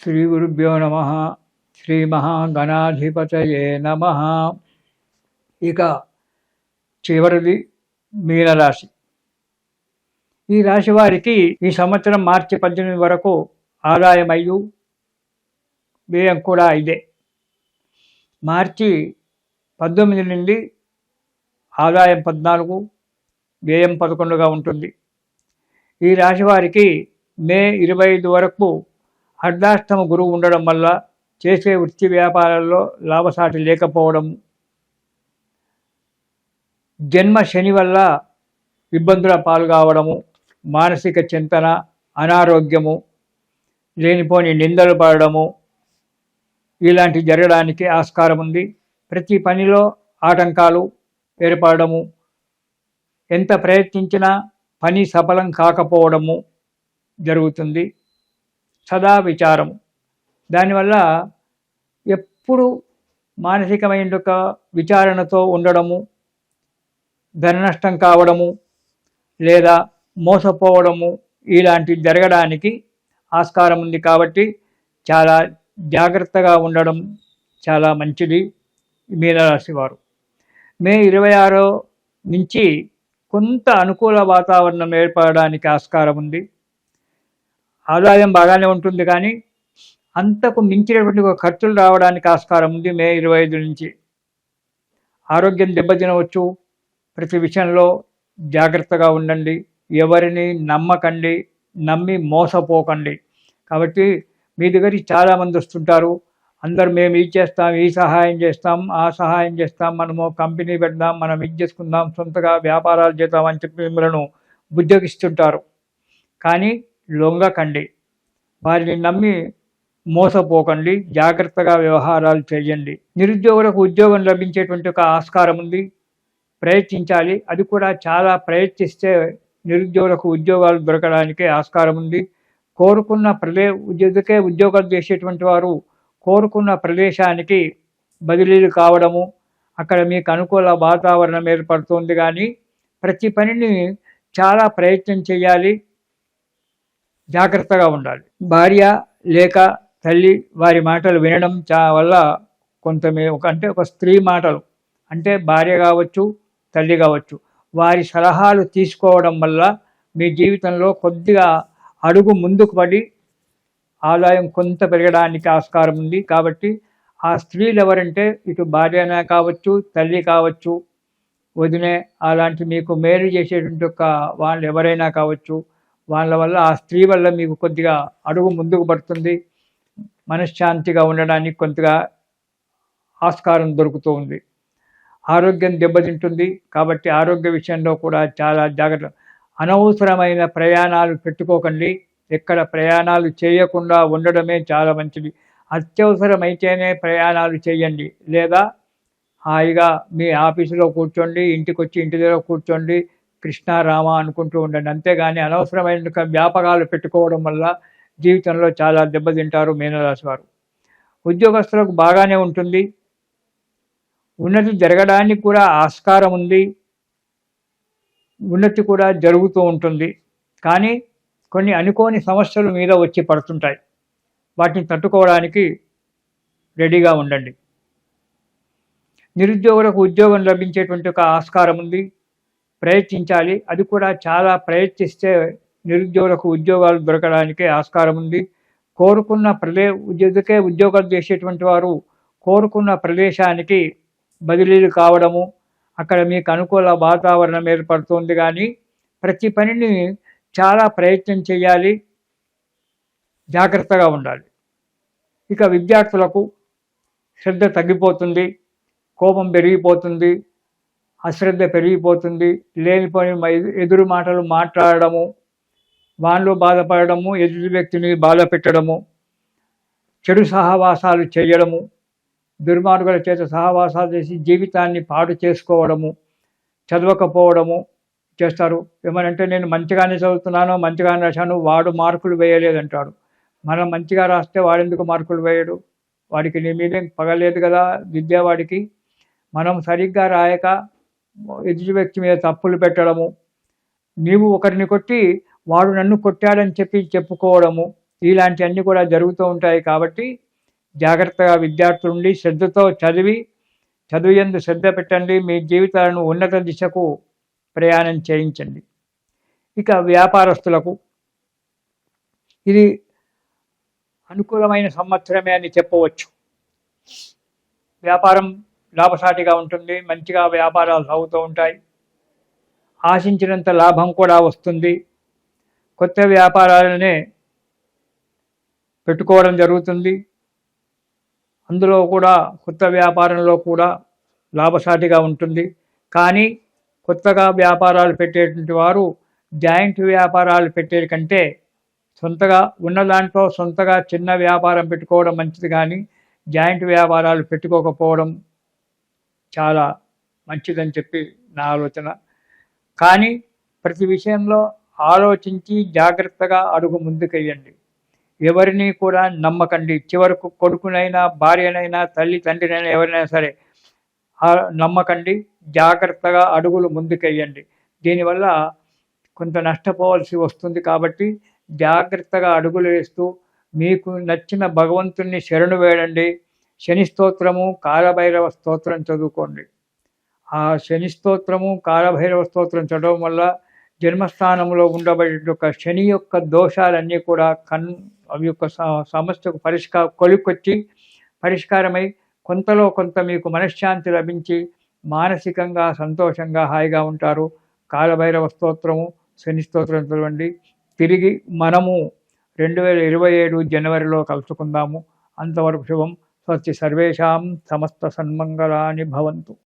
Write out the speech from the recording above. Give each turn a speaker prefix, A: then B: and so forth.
A: శ్రీ గురుభ్యో నమ. శ్రీ మహాగణాధిపతయే నమ. ఇక చివరిది మీనరాశి. ఈ రాశి వారికి ఈ సంవత్సరం మార్చి 18 వరకు ఆదాయం 5, వ్యయం కూడా 5. మార్చి 19 నుండి ఆదాయం 14, వ్యయం 11గా ఉంటుంది. ఈ రాశి వారికి మే 25 వరకు అర్ధాష్టమ గురువు ఉండడం వల్ల చేసే వృత్తి వ్యాపారాల్లో లాభసాటి లేకపోవడం, జన్మ శని వల్ల ఇబ్బందుల పాలు కావడము, మానసిక చింతన, అనారోగ్యము, లేనిపోని నిందలు పడడము ఇలాంటి జరగడానికి ఆస్కారం ఉంది. ప్రతి పనిలో ఆటంకాలు ఏర్పడము, ఎంత ప్రయత్నించినా పని సఫలం కాకపోవడము జరుగుతుంది. సదా విచారము, దానివల్ల ఎప్పుడు మానసికమైన విచారణతో ఉండడము, ధన నష్టం కావడము లేదా మోసపోవడము ఇలాంటివి జరగడానికి ఆస్కారం ఉంది. కాబట్టి చాలా జాగ్రత్తగా ఉండడం చాలా మంచిది. మీనరాశి వారు మే 26 నుంచి కొంత అనుకూల వాతావరణం ఏర్పడడానికి ఆస్కారం ఉంది. ఆదాయం బాగానే ఉంటుంది, కానీ అంతకు మించినటువంటి ఖర్చులు రావడానికి ఆస్కారం ఉంది. మే 25 నుంచి ఆరోగ్యం దెబ్బతినవచ్చు. ప్రతి విషయంలో జాగ్రత్తగా ఉండండి. ఎవరిని నమ్మకండి, నమ్మి మోసపోకండి. కాబట్టి మీ దగ్గరికి చాలామంది వస్తుంటారు. అందరు మేము ఇది చేస్తాం, ఈ సహాయం చేస్తాం, ఆ సహాయం చేస్తాం, మనము కంపెనీ పెడదాం, మనం ఇది చేసుకుందాం, సొంతగా వ్యాపారాలు చేద్దాం అని చెప్పి మిమ్మల్ని బుజ్జగిస్తుంటారు. కానీ లొంగకండి, వారిని నమ్మి మోసపోకండి, జాగ్రత్తగా వ్యవహారాలు చేయండి. నిరుద్యోగులకు ఉద్యోగం లభించేటువంటి ఒక ఆస్కారం ఉంది. ప్రయత్నించాలి. అది కూడా చాలా ప్రయత్నిస్తే నిరుద్యోగులకు ఉద్యోగాలు దొరకడానికి ఆస్కారం ఉంది. కోరుకున్న ఉద్యోగాలు చేసేటువంటి వారు కోరుకున్న ప్రదేశానికి బదిలీలు కావడము, అక్కడ మీకు అనుకూల వాతావరణం ఏర్పడుతుంది. కానీ ప్రతి పనిని చాలా ప్రయత్నం చేయాలి, జాగ్రత్తగా ఉండాలి. భార్య లేక తల్లి వారి మాటలు వినడం వల్ల ఒక స్త్రీ మాటలు అంటే భార్య కావచ్చు, తల్లి కావచ్చు, వారి సలహాలు తీసుకోవడం వల్ల మీ జీవితంలో కొద్దిగా అడుగు ముందుకు పడి ఆదాయం కొంత పెరగడానికి ఆస్కారం ఉంది. కాబట్టి ఆ స్త్రీలు ఎవరంటే ఇటు భార్యనే కావచ్చు, తల్లి కావచ్చు, వదినే, అలాంటి మీకు మేలు చేసేటువంటి వాళ్ళు ఎవరైనా కావచ్చు, వాళ్ళ వల్ల ఆ స్త్రీ వల్ల మీకు కొద్దిగా అడుగు ముందుకు పడుతుంది. మనశ్శాంతిగా ఉండడానికి కొంతగా ఆస్కారం దొరుకుతూ ఉంది. ఆరోగ్యం దెబ్బతింటుంది. కాబట్టి ఆరోగ్య విషయంలో కూడా చాలా జాగ్రత్త. అనవసరమైన ప్రయాణాలు పెట్టుకోకండి. ఎక్కడ ప్రయాణాలు చేయకుండా ఉండడమే చాలా మంచిది. అత్యవసరమైతేనే ప్రయాణాలు చేయండి, లేదా హాయిగా మీ ఆఫీసులో కూర్చోండి, ఇంటికి వచ్చి ఇంటి దగ్గర కూర్చోండి, కృష్ణ రామ అనుకుంటూ ఉండండి. అంతేగాని అనవసరమైన వ్యాపకాలు పెట్టుకోవడం వల్ల జీవితంలో చాలా దెబ్బతింటారు మీనరాశి వారు. ఉద్యోగస్తులకు బాగానే ఉంటుంది. ఉన్నతి జరగడానికి కూడా ఆస్కారం ఉంది. ఉన్నతి కూడా జరుగుతూ ఉంటుంది. కానీ కొన్ని అనుకోని సమస్యలు మీద వచ్చి పడుతుంటాయి. వాటిని తట్టుకోవడానికి రెడీగా ఉండండి. నిరుద్యోగులకు ఉద్యోగం లభించేటువంటి ఒక ఆస్కారం ఉంది. ప్రయత్నించాలి. అది కూడా చాలా ప్రయత్నిస్తే నిరుద్యోగులకు ఉద్యోగాలు దొరకడానికి ఆస్కారం ఉంది. కోరుకున్న ఉద్యోగాలు చేసేటువంటి వారు కోరుకున్న ప్రదేశానికి బదిలీలు కావడము, అక్కడ మీకు అనుకూల వాతావరణం ఏర్పడుతుంది. కానీ ప్రతి పనిని చాలా ప్రయత్నం చేయాలి, జాగ్రత్తగా ఉండాలి. ఇక విద్యార్థులకు శ్రద్ధ తగ్గిపోతుంది, కోపం పెరిగిపోతుంది, అశ్రద్ధ పెరిగిపోతుంది. లేనిపోని ఎదురు మాటలు మాట్లాడడము, వాళ్ళు బాధపడము, ఎదుటి వ్యక్తిని బాధ పెట్టడము, చెడు సహవాసాలు చేయడము, దుర్మార్గుల చేత సహవాసాలు చేసి జీవితాన్ని పాడు చేసుకోవడము, చదవకపోవడము చేస్తారు. ఏమనంటే నేను మంచిగానే చదువుతున్నాను, మంచిగానే రాశాను, వాడు మార్కులు వేయలేదంటాడు. మనం మంచిగా రాస్తే వాడెందుకు మార్కులు వేయడు? వాడికి నీ మీదేం పగలేదు కదా విద్యావాడికి. మనం సరిగ్గా రాయక ఎదుటి వ్యక్తి మీద తప్పులు పెట్టడము, నీవు ఒకరిని కొట్టి వాడు నన్ను కొట్టాడని చెప్పుకోవడము, ఇలాంటివన్నీ కూడా జరుగుతూ ఉంటాయి. కాబట్టి జాగ్రత్తగా విద్యార్థులుండి శ్రద్ధతో చదువు యందు శ్రద్ధ పెట్టండి. మీ జీవితాలను ఉన్నత దిశకు ప్రయాణం చేయించండి. ఇక వ్యాపారస్తులకు ఇది అనుకూలమైన సంవత్సరమే అని చెప్పవచ్చు. వ్యాపారం లాభసాటిగా ఉంటుంది. మంచిగా వ్యాపారాలు సాగుతూ ఉంటాయి. ఆశించినంత లాభం కూడా వస్తుంది. కొత్త వ్యాపారాలనే పెట్టుకోవడం జరుగుతుంది. అందులో కూడా కొత్త వ్యాపారంలో కూడా లాభసాటిగా ఉంటుంది. కానీ కొత్తగా వ్యాపారాలు పెట్టేటువంటి వారు జాయింట్ వ్యాపారాలు పెట్టే కంటే సొంతగా ఉన్న దాంట్లో సొంతగా చిన్న వ్యాపారం పెట్టుకోవడం మంచిది. కానీ జాయింట్ వ్యాపారాలు పెట్టుకోకపోవడం చాలా మంచిదని చెప్పి నా ఆలోచన. కానీ ప్రతి విషయంలో ఆలోచించి జాగ్రత్తగా అడుగు ముందుకెయ్యండి. ఎవరిని కూడా నమ్మకండి. చివరకు కొడుకునైనా భార్యనైనా తల్లి తండ్రినైనా ఎవరైనా సరే నమ్మకండి. జాగ్రత్తగా అడుగులు ముందుకెయ్యండి. దీనివల్ల కొంత నష్టపోవాల్సి వస్తుంది. కాబట్టి జాగ్రత్తగా అడుగులు వేస్తూ మీకు నచ్చిన భగవంతుణ్ణి శరణు వేడండి. శని స్తోత్రము కాలభైరవ స్తోత్రం చదువుకోండి. ఆ శని స్తోత్రము కాలభైరవ స్తోత్రం చదవడం వల్ల జన్మస్థానంలో ఉండబడే యొక్క శని యొక్క దోషాలన్నీ కూడా అవి యొక్క సమస్యకు కొలికొచ్చి పరిష్కారమై కొంతలో కొంత మీకు మనశ్శాంతి లభించి మానసికంగా సంతోషంగా హాయిగా ఉంటారు. కాలభైరవ స్తోత్రము శని స్తోత్రం చదవండి. తిరిగి మనము 2027 జనవరిలో కలుసుకుందాము. అంతవరకు శుభం. స్వస్తి సర్వేషాం సమస్త సన్మంగళాని భవంతు.